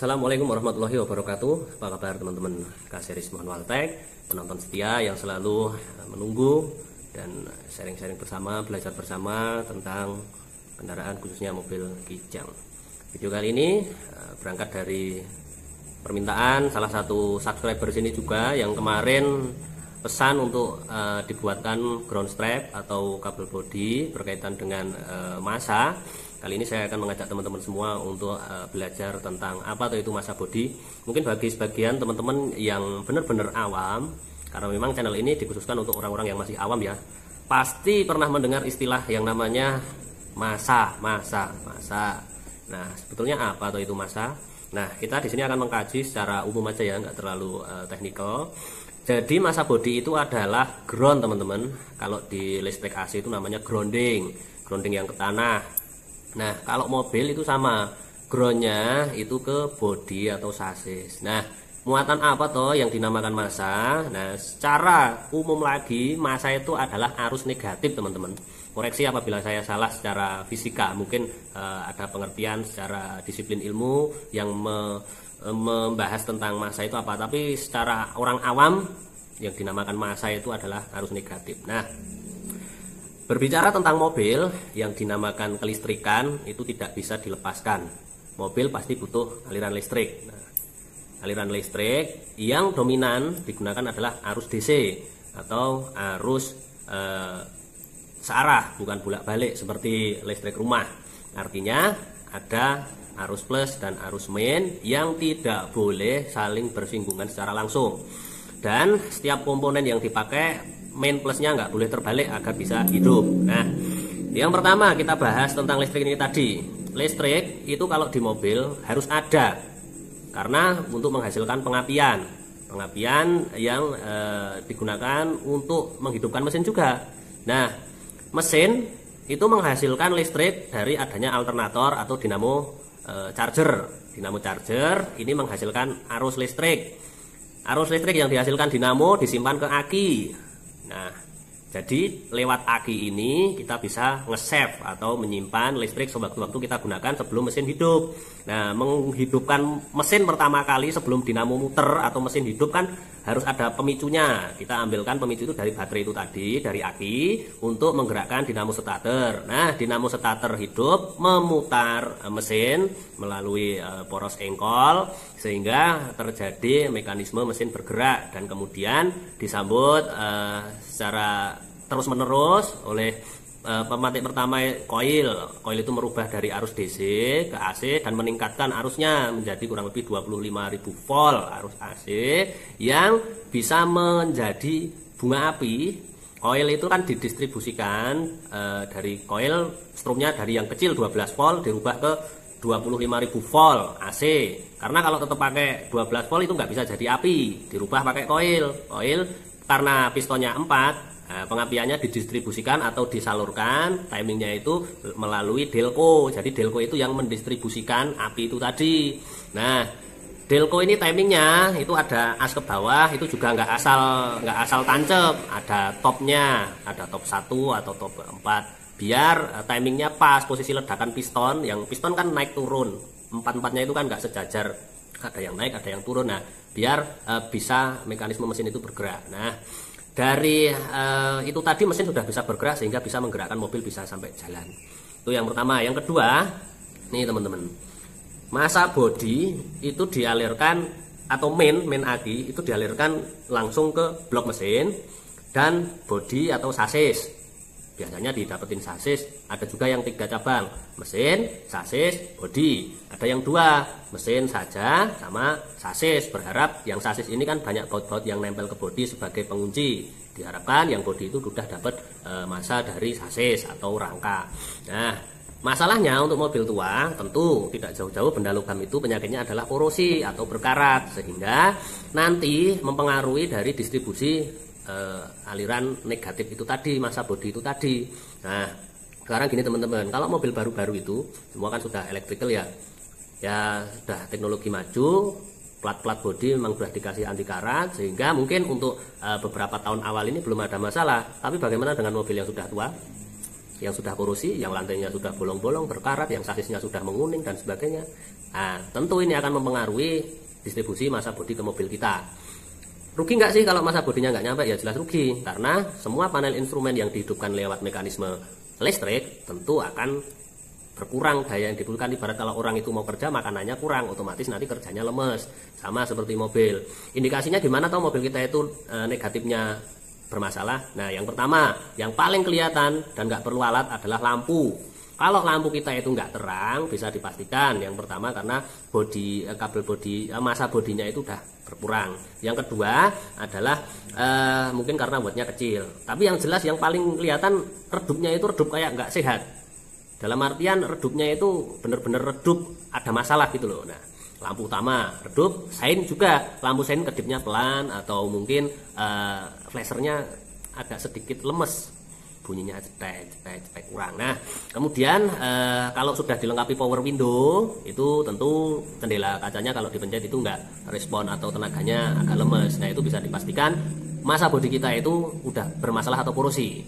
Assalamualaikum warahmatullahi wabarakatuh. Apa kabar teman-teman Kaseris Manual Tech, penonton setia yang selalu menunggu dan sharing-sharing bersama, belajar bersama tentang kendaraan khususnya mobil Kijang. Video kali ini berangkat dari permintaan salah satu subscriber sini juga yang kemarin pesan untuk dibuatkan ground strap atau kabel bodi berkaitan dengan massa. Kali ini saya akan mengajak teman-teman semua untuk belajar tentang apa itu massa bodi. Mungkin bagi sebagian teman-teman yang benar-benar awam, karena memang channel ini dikhususkan untuk orang-orang yang masih awam ya, pasti pernah mendengar istilah yang namanya massa. Nah, sebetulnya apa itu massa? Nah, kita di sini akan mengkaji secara umum aja ya, nggak terlalu teknikal. Jadi massa bodi itu adalah ground teman-teman. Kalau di listrik AC itu namanya grounding yang ke tanah. Nah, kalau mobil itu sama, groundnya itu ke bodi atau sasis. Nah, muatan apa toh yang dinamakan massa? Nah, secara umum lagi massa itu adalah arus negatif teman-teman. Koreksi apabila saya salah secara fisika, mungkin ada pengertian secara disiplin ilmu yang membahas tentang massa itu apa. Tapi secara orang awam yang dinamakan massa itu adalah arus negatif. Nah, berbicara tentang mobil yang dinamakan kelistrikan itu tidak bisa dilepaskan. Mobil pasti butuh aliran listrik. Nah, aliran listrik yang dominan digunakan adalah arus DC atau arus searah, bukan bolak-balik seperti listrik rumah. Artinya ada arus plus dan arus main yang tidak boleh saling bersinggungan secara langsung. Dan setiap komponen yang dipakai main plusnya nggak boleh terbalik agar bisa hidup. Nah, yang pertama kita bahas tentang listrik ini tadi. Listrik itu kalau di mobil harus ada, karena untuk menghasilkan pengapian yang digunakan untuk menghidupkan mesin juga. Nah, mesin itu menghasilkan listrik dari adanya alternator atau dinamo charger. Dinamo charger ini menghasilkan arus listrik. Arus listrik yang dihasilkan dinamo disimpan ke aki. Nah, jadi lewat aki ini kita bisa nge-save atau menyimpan listrik sewaktu-waktu kita gunakan sebelum mesin hidup. Nah, menghidupkan mesin pertama kali sebelum dinamo muter atau mesin hidup kan harus ada pemicunya. Kita ambilkan pemicu itu dari baterai itu tadi, dari aki, untuk menggerakkan dinamo starter. Nah, dinamo starter hidup memutar mesin melalui poros engkol sehingga terjadi mekanisme mesin bergerak dan kemudian disambut secara terus-menerus oleh pematik pertama koil. Koil itu merubah dari arus DC ke AC dan meningkatkan arusnya menjadi kurang lebih 25.000 volt arus AC yang bisa menjadi bunga api. Koil itu kan didistribusikan dari koil strumnya dari yang kecil 12 volt dirubah ke 25.000 volt AC. Karena kalau tetap pakai 12 volt itu nggak bisa jadi api, dirubah pakai koil. Karena pistonnya 4, pengapiannya didistribusikan atau disalurkan, timingnya itu melalui delco. Jadi delco itu yang mendistribusikan api itu tadi. Nah, delco ini timingnya itu ada as ke bawah, itu juga nggak asal tancap, ada topnya, ada top 1 atau top 4. Biar timingnya pas posisi ledakan piston. Yang piston kan naik turun, 4-4-nya itu kan nggak sejajar, ada yang naik ada yang turun. Nah, biar bisa mekanisme mesin itu bergerak. Nah, dari itu tadi mesin sudah bisa bergerak sehingga bisa menggerakkan mobil bisa sampai jalan. Itu yang pertama. Yang kedua, nih teman-teman, massa bodi itu dialirkan atau main aki itu dialirkan langsung ke blok mesin dan bodi atau sasis. Biasanya didapetin sasis, ada juga yang 3 cabang, mesin, sasis, bodi. Ada yang 2, mesin saja sama sasis. Berharap yang sasis ini kan banyak baut-baut yang nempel ke bodi sebagai pengunci. Diharapkan yang bodi itu sudah dapat massa dari sasis atau rangka. Nah, masalahnya untuk mobil tua tentu tidak jauh-jauh benda logam itu penyakitnya adalah korosi atau berkarat, sehingga nanti mempengaruhi dari distribusi aliran negatif itu tadi, massa bodi itu tadi. Nah, sekarang gini teman-teman, kalau mobil baru-baru itu semua kan sudah elektrikal ya, sudah teknologi maju, plat-plat bodi memang sudah dikasih anti karat, sehingga mungkin untuk beberapa tahun awal ini belum ada masalah. Tapi bagaimana dengan mobil yang sudah tua? yang sudah korosi, yang lantainya sudah bolong-bolong, berkarat, yang sasisnya sudah menguning dan sebagainya. Nah, tentu ini akan mempengaruhi distribusi massa bodi ke mobil kita. Rugi nggak sih kalau massa bodinya nggak nyampe? Ya jelas rugi, karena semua panel instrumen yang dihidupkan lewat mekanisme listrik tentu akan berkurang daya yang dibutuhkan. Ibarat kalau orang itu mau kerja makanannya kurang, otomatis nanti kerjanya lemes. Sama seperti mobil. Indikasinya di mana tahu mobil kita itu negatifnya bermasalah? Nah, yang pertama, yang paling kelihatan dan nggak perlu alat adalah lampu. Kalau lampu kita itu nggak terang, bisa dipastikan yang pertama karena kabel bodi, massa bodinya itu udah berkurang. Yang kedua adalah mungkin karena wattnya kecil. Tapi yang jelas yang paling kelihatan redupnya itu redup kayak nggak sehat. Dalam artian redupnya itu benar-benar redup ada masalah gitu loh. Nah, lampu utama redup, sein juga, lampu sein kedipnya pelan atau mungkin flashernya agak sedikit lemes, bunyinya cetek kurang. Nah, kemudian kalau sudah dilengkapi power window, itu tentu jendela kacanya kalau dipencet itu enggak respon atau tenaganya agak lemes. Nah, itu bisa dipastikan massa bodi kita itu udah bermasalah atau korosi.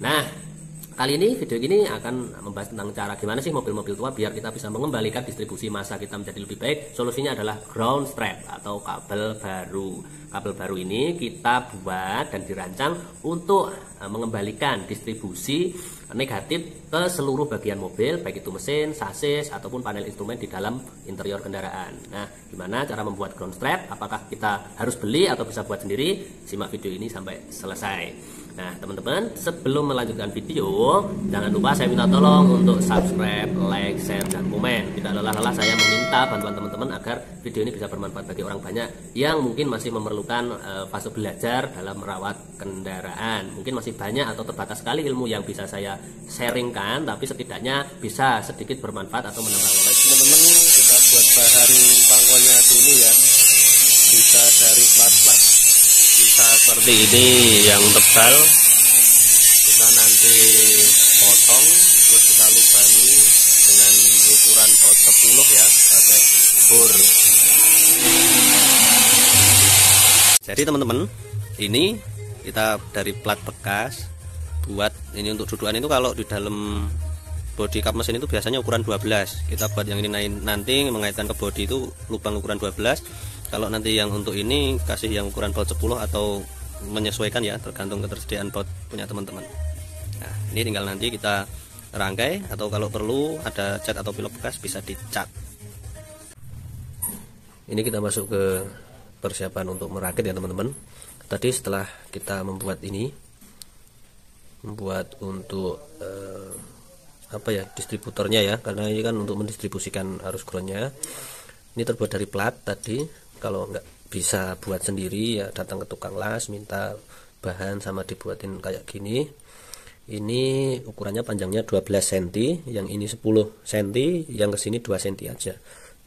Nah, kali ini video ini akan membahas tentang cara gimana sih mobil-mobil tua biar kita bisa mengembalikan distribusi massa kita menjadi lebih baik. Solusinya adalah ground strap atau kabel baru. Kabel baru ini kita buat dan dirancang untuk mengembalikan distribusi negatif ke seluruh bagian mobil, baik itu mesin, sasis, ataupun panel instrumen di dalam interior kendaraan. Nah, gimana cara membuat ground strap? Apakah kita harus beli atau bisa buat sendiri? Simak video ini sampai selesai. Nah, teman-teman, sebelum melanjutkan video, jangan lupa saya minta tolong untuk subscribe, like, share, dan komen. Tidak lelah-lelah saya meminta bantuan teman-teman agar video ini bisa bermanfaat bagi orang banyak yang mungkin masih memerlukan fase belajar dalam merawat kendaraan. Mungkin masih banyak atau terbatas sekali ilmu yang bisa saya sharingkan, tapi setidaknya bisa sedikit bermanfaat atau menambah wawasan. Teman-teman, kita buat bahan pangkonya dulu ya. Bisa dari plat-plat, bisa seperti ini yang tebal, kita nanti potong terus kita lubangi dengan ukuran baut 10 ya, pakai bor. Jadi teman-teman, ini kita dari plat bekas buat ini untuk dudukan itu. Kalau di dalam bodi kap mesin itu biasanya ukuran 12. Kita buat yang ini nanti mengaitkan ke bodi itu lubang ukuran 12. Kalau nanti yang untuk ini kasih yang ukuran baut 10 atau menyesuaikan ya, tergantung ketersediaan baut punya teman-teman. Nah, ini tinggal nanti kita rangkai atau kalau perlu ada cat atau pilok bekas bisa dicat. Ini kita masuk ke persiapan untuk merakit ya teman-teman. Tadi setelah kita membuat ini, membuat untuk distributornya ya, karena ini kan untuk mendistribusikan arus groundnya. Ini terbuat dari plat tadi. Kalau nggak bisa buat sendiri ya datang ke tukang las, minta bahan sama dibuatin kayak gini. Ini ukurannya panjangnya 12 cm, yang ini 10 cm, yang kesini 2 cm aja.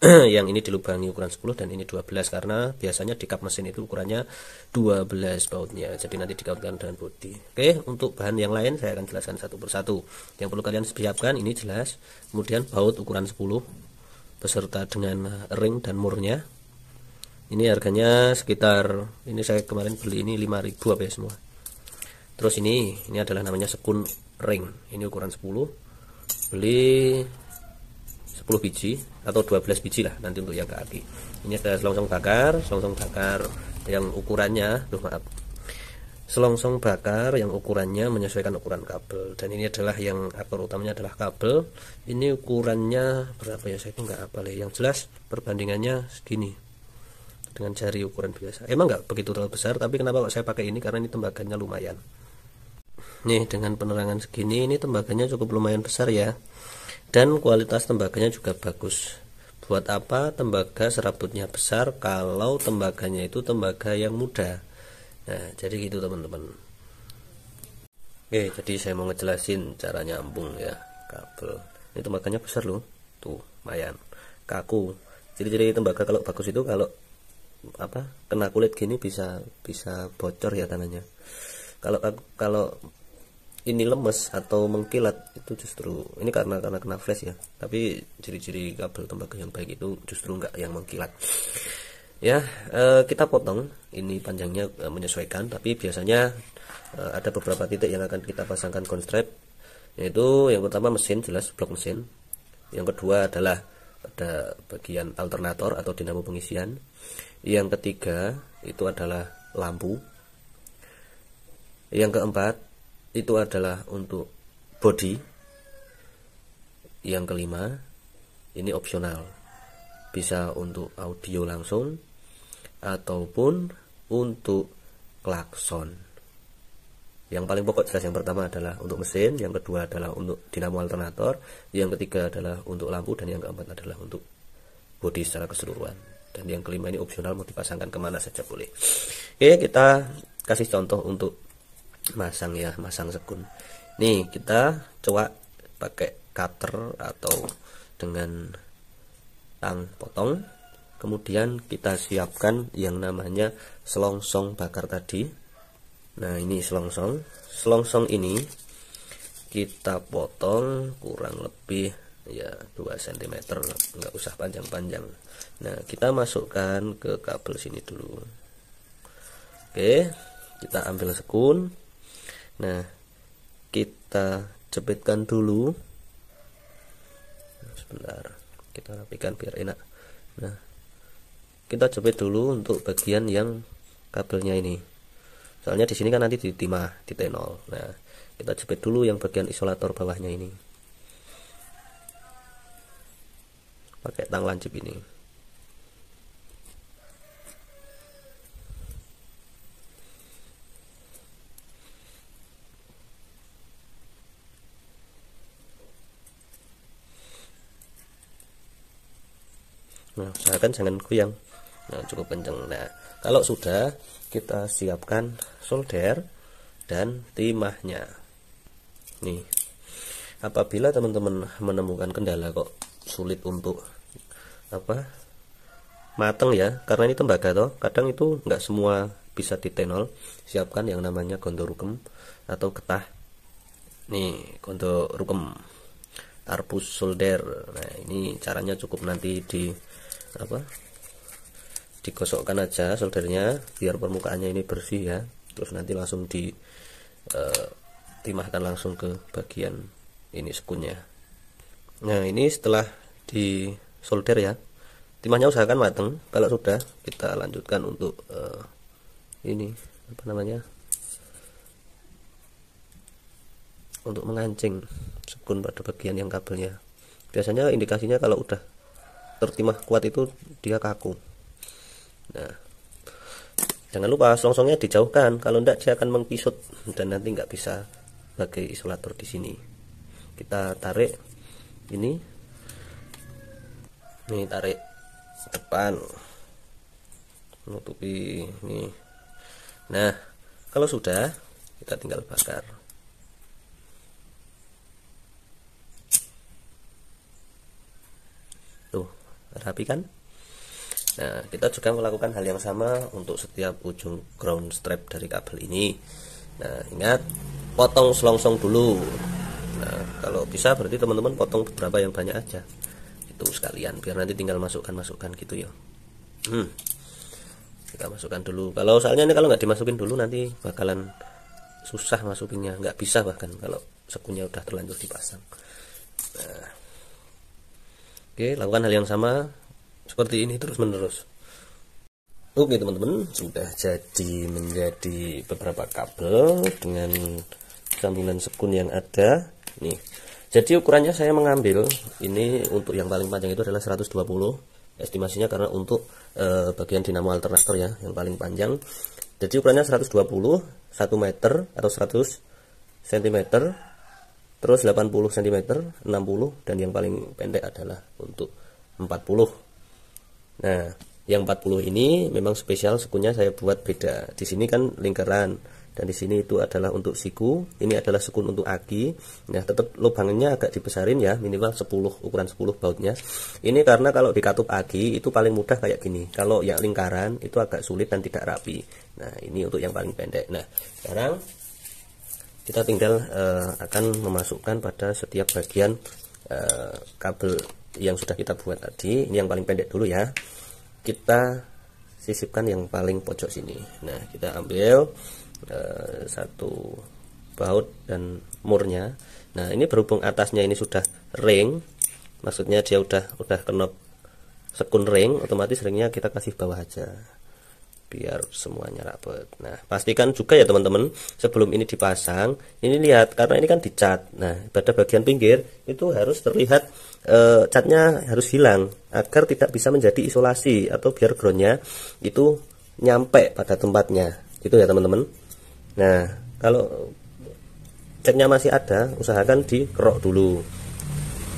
Yang ini dilubangi ukuran 10 dan ini 12, karena biasanya di kap mesin itu ukurannya 12 bautnya, jadi nanti dikaitkan dengan bodi. Oke, untuk bahan yang lain saya akan jelaskan satu persatu. Yang perlu kalian siapkan ini jelas, kemudian baut ukuran 10 beserta dengan ring dan murnya. Ini harganya sekitar, ini saya kemarin beli ini 5.000 apa ya semua. Terus ini adalah namanya sekun ring, ini ukuran 10, beli 10 biji atau 12 biji lah nanti untuk yang kaki. Ini ada selongsong bakar yang ukurannya, selongsong bakar yang ukurannya menyesuaikan ukuran kabel. Dan ini adalah yang aktor utamanya adalah kabel. Ini ukurannya berapa ya, saya itu nggak hafal ya. Yang jelas perbandingannya segini dengan jari ukuran biasa. Emang nggak begitu terlalu besar, tapi kenapa kok saya pakai ini, karena ini tembaganya lumayan. Nih, dengan penerangan segini ini tembaganya cukup lumayan besar ya, dan kualitas tembaganya juga bagus. Buat apa tembaga serabutnya besar kalau tembaganya itu tembaga yang muda? Nah, jadi gitu teman-teman. Oke, jadi saya mau ngejelasin cara nyambung ya kabel. Ini tembaganya besar loh, tuh lumayan kaku. Ciri-ciri tembaga kalau bagus itu kalau kena kulit gini bisa bocor ya tanahnya. Kalau ini lemes atau mengkilat itu justru ini karena kena flash ya. Tapi ciri-ciri kabel tembaga yang baik itu justru enggak yang mengkilat. Ya, kita potong ini panjangnya menyesuaikan, tapi biasanya ada beberapa titik yang akan kita pasangkan ground strap. Yaitu yang pertama mesin, jelas blok mesin. Yang kedua adalah pada bagian alternator atau dinamo pengisian. Yang ketiga itu adalah lampu. Yang keempat itu adalah untuk bodi. Yang kelima ini opsional, bisa untuk audio langsung ataupun untuk klakson. Yang paling pokok jelas yang pertama adalah untuk mesin, yang kedua adalah untuk dinamo alternator, yang ketiga adalah untuk lampu, dan yang keempat adalah untuk bodi secara keseluruhan. Dan yang kelima ini opsional, mau dipasangkan kemana saja boleh. Oke, kita kasih contoh untuk masang ya, masang sekun. Nih kita coba pakai cutter atau dengan tang potong. Kemudian kita siapkan yang namanya selongsong bakar tadi. Nah ini selongsong ini kita potong kurang lebih ya 2 cm, nggak usah panjang-panjang. Nah kita masukkan ke kabel sini dulu. Oke, kita ambil sekun. Nah kita jepitkan dulu. Sebentar, kita rapikan biar enak. Nah kita jepit dulu untuk bagian yang kabelnya ini, soalnya di sini kan nanti ditimah di T0. Nah kita jepit dulu yang bagian isolator bawahnya ini pakai tang lancip ini. Nah usahakan jangan goyang. Nah cukup kenceng. Nah kalau sudah, kita siapkan solder dan timahnya. Nih, apabila teman-teman menemukan kendala kok sulit untuk mateng ya, karena ini tembaga toh, kadang itu nggak semua bisa di T0. Siapkan yang namanya gondorukem atau getah. Nih gondorukem, arbus solder. Nah ini caranya cukup nanti digosokkan aja soldernya biar permukaannya ini bersih ya, terus nanti langsung timahkan langsung ke bagian ini sekunnya. Nah ini setelah di solder ya, timahnya usahakan mateng. Kalau sudah, kita lanjutkan untuk ini untuk mengancing sekun pada bagian yang kabelnya. Biasanya indikasinya kalau udah tertimah kuat itu dia kaku. Nah jangan lupa selongsongnya dijauhkan, kalau enggak dia akan mengkisut dan nanti nggak bisa sebagai isolator di sini. Kita tarik ini, nih tarik depan, menutupi ini. Nah kalau sudah, kita tinggal bakar. Tuh rapi kan. Nah kita juga melakukan hal yang sama untuk setiap ujung ground strap dari kabel ini. Nah ingat, potong selongsong dulu. Nah kalau bisa berarti teman-teman potong beberapa yang banyak aja, itu sekalian biar nanti tinggal masukkan gitu ya. Kita masukkan dulu. Kalau soalnya ini kalau nggak dimasukin dulu nanti bakalan susah masukinnya, nggak bisa bahkan kalau sekunnya udah terlanjur dipasang. Nah, oke, lakukan hal yang sama seperti ini terus menerus. Oke teman-teman, sudah menjadi beberapa kabel dengan sambungan sekun yang ada nih. Jadi ukurannya saya mengambil ini untuk yang paling panjang itu adalah 120 estimasinya, karena untuk bagian dinamo alternator ya yang paling panjang. Jadi ukurannya 120, 1 meter atau 100 cm, terus 80 cm, 60, dan yang paling pendek adalah untuk 40. Nah, yang 40 ini memang spesial, sekunnya saya buat beda. Di sini kan lingkaran, dan di sini itu adalah untuk siku. Ini adalah sekun untuk aki. Nah, tetap lubangnya agak dibesarin ya, minimal 10, ukuran 10 bautnya. Ini karena kalau dikatup aki itu paling mudah kayak gini. Kalau yang lingkaran itu agak sulit dan tidak rapi. Nah, ini untuk yang paling pendek. Nah, sekarang kita tinggal akan memasukkan pada setiap bagian kabel yang sudah kita buat tadi. Ini yang paling pendek dulu ya, kita sisipkan yang paling pojok sini. Nah kita ambil satu baut dan murnya, Nah ini berhubung atasnya ini sudah ring, maksudnya dia udah kena sekun ring, otomatis ringnya kita kasih bawah aja biar semuanya rapet. Nah pastikan juga ya teman-teman, sebelum ini dipasang, ini lihat karena ini kan dicat. Nah pada bagian pinggir itu harus terlihat catnya harus hilang agar tidak bisa menjadi isolasi atau biar groundnya itu nyampe pada tempatnya gitu ya teman-teman. Nah kalau catnya masih ada, usahakan dikerok dulu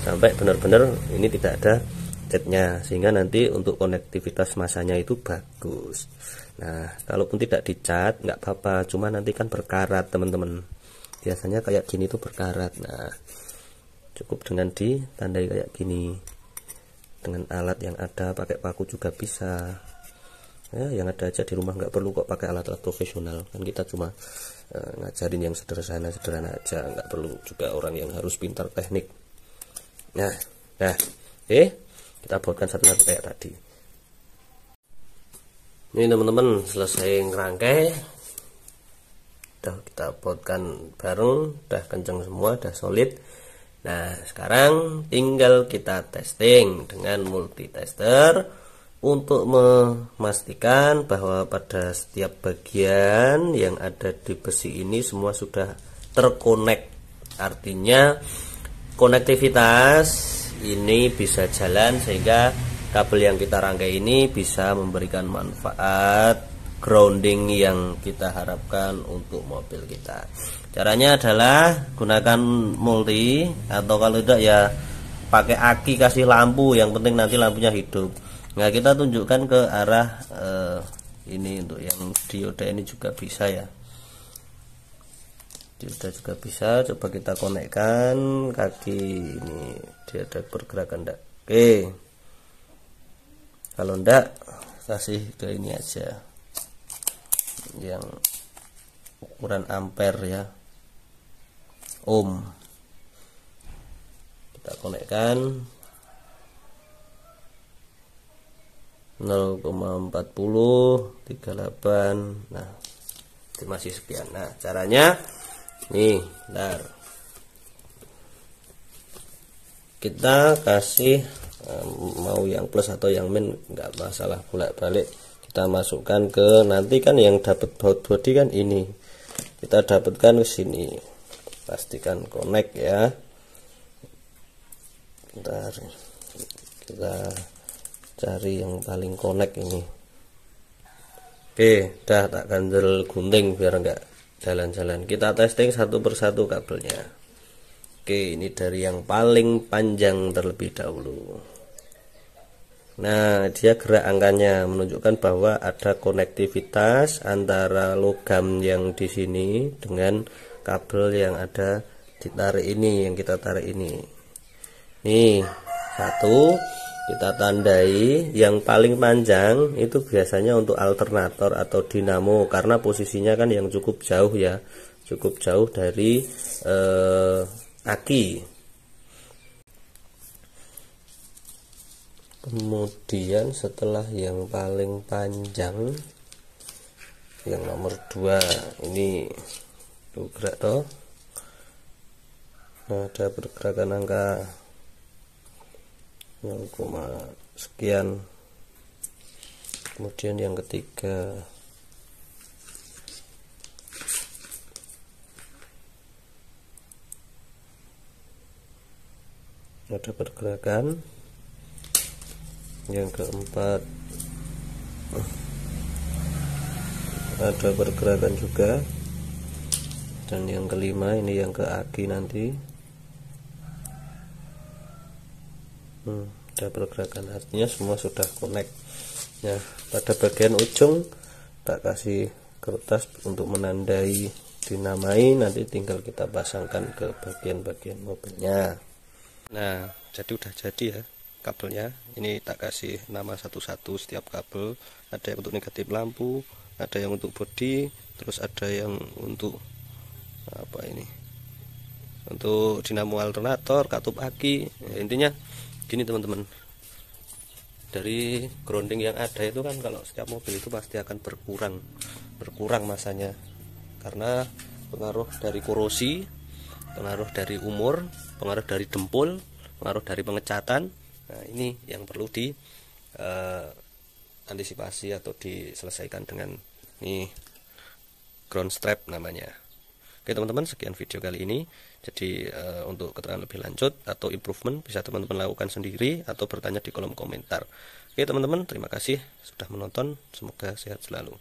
sampai benar-benar ini tidak ada catnya, sehingga nanti untuk konektivitas masanya itu bagus. Nah kalaupun tidak dicat nggak apa-apa, cuma nanti kan berkarat teman-teman, biasanya kayak gini tuh berkarat. Nah cukup dengan ditandai kayak gini dengan alat yang ada, pakai paku juga bisa ya, yang ada aja di rumah, nggak perlu kok pakai alat-alat profesional, kan kita cuma ngajarin yang sederhana aja, nggak perlu juga orang yang harus pintar teknik. Nah kita buatkan satu-satu kayak tadi. Ini teman-teman selesai ngerangkai, udah kita buatkan bareng, udah kenceng semua, udah solid. Nah sekarang tinggal kita testing dengan multitester untuk memastikan bahwa pada setiap bagian yang ada di besi ini semua sudah terkonek. Artinya konektivitas ini bisa jalan sehingga kabel yang kita rangkai ini bisa memberikan manfaat grounding yang kita harapkan untuk mobil kita. Caranya adalah gunakan multi, atau kalau tidak ya pakai aki kasih lampu, yang penting nanti lampunya hidup. Nah kita tunjukkan ke arah ini, untuk yang dioda ini juga bisa ya, dioda juga bisa. Coba kita konekkan kaki ini, dia ada pergerakan enggak? Oke, kalau enggak kasih ke ini aja yang ukuran ampere ya, ohm. Kita konekkan 0,4038. Nah itu masih sekian. Nah caranya nih, bentar, kita kasih mau yang plus atau yang min nggak masalah, bolak-balik kita masukkan ke, nanti kan yang dapat baut body kan ini, kita dapatkan ke sini, pastikan connect ya. Bentar, kita cari yang paling connect ini. Oke, udah tak ganjel gunting biar enggak jalan-jalan. Kita testing satu persatu kabelnya. Oke, ini dari yang paling panjang terlebih dahulu. Nah dia gerak angkanya menunjukkan bahwa ada konektivitas antara logam yang di sini dengan kabel yang ada ditarik ini, yang kita tarik ini. Nih satu, kita tandai yang paling panjang itu biasanya untuk alternator atau dinamo, karena posisinya kan yang cukup jauh ya, cukup jauh dari aki. Kemudian setelah yang paling panjang, yang nomor 2 ini tuh gerak toh. Nah, ada pergerakan angka 0, sekian. Kemudian yang ketiga ada pergerakan, yang keempat ada pergerakan juga, dan yang kelima ini yang ke aki nanti ada pergerakan, artinya semua sudah connect. Nah pada bagian ujung tak kasih kertas untuk menandai dinamai, nanti tinggal kita pasangkan ke bagian-bagian mobilnya. Nah jadi udah jadi ya kabelnya. Ini tak kasih nama satu-satu setiap kabel, ada yang untuk negatif lampu, ada yang untuk bodi, terus ada yang untuk apa ini, untuk dinamo alternator, katup aki. Ya, intinya gini teman-teman, dari grounding yang ada itu kan kalau setiap mobil itu pasti akan berkurang masanya, karena pengaruh dari korosi pengaruh dari umur, pengaruh dari dempul, pengaruh dari pengecatan. Nah, ini yang perlu di antisipasi atau diselesaikan dengan ini ground strap namanya. Oke teman-teman, sekian video kali ini. Jadi untuk keterangan lebih lanjut atau improvement bisa teman-teman lakukan sendiri atau bertanya di kolom komentar. Oke teman-teman, terima kasih sudah menonton, semoga sehat selalu.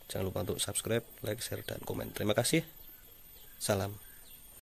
Jangan lupa untuk subscribe, like, share, dan komen. Terima kasih. Salam.